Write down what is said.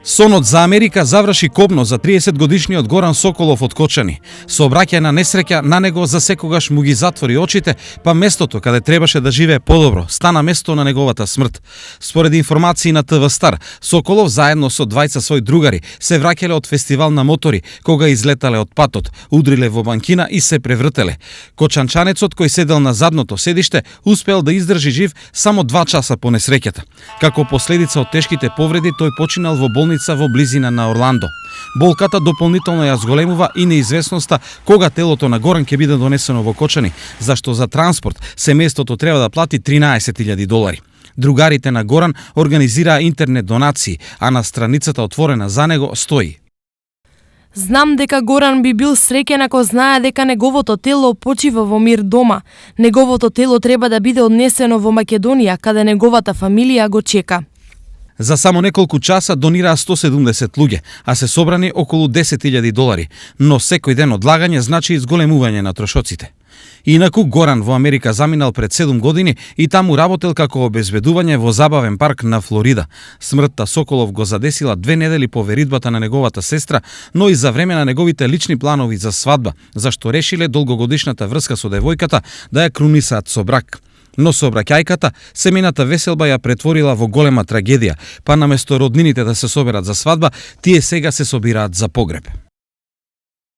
Сонот за Америка заврши кобно за 30 годишниот Горан Соколов од Кочани. Со обраќајна несреќа на него за секогаш му ги затвори очите, па местото каде требаше да живее подобро стана место на неговата смрт. Според информации на ТВ Стар, Соколов заедно со двајца своји другари се враќале од фестивал на мотори, кога излетале од патот, удриле во банкина и се превртеле. Кочанчанецот кој седел на задното седиште успел да издржи жив само 2 часа по несреќата. Како последица од тешките повреди тој починал во болница во близина на Орландо. Болката дополнително ја зголемува и неизвестноста кога телото на Горан ќе биде донесено во Кочани, зашто за транспорт семејството треба да плати $13,000. Другарите на Горан организираа интернет донации, а на страницата отворена за него стои: Знам дека Горан би бил среќен ако знае дека неговото тело почива во мир дома. Неговото тело треба да биде однесено во Македонија, каде неговата фамилија го чека. За само неколку часа донираа 170 луѓе, а се собрани околу $10,000, но секој ден одлагање значи изголемување на трошоците. Инаку Горан во Америка заминал пред 7 години и таму работел како обезбедување во забавен парк на Флорида. Смртта Соколов го задесила 2 недели по веридбата на неговата сестра, но и за време на неговите лични планови за свадба, зашто решиле долгогодишната врска со девојката да ја крунисаат со брак. Но сообраќајката, семејната веселба ја претворила во голема трагедија, па наместо роднините да се соберат за свадба, тие сега се собираат за погреб.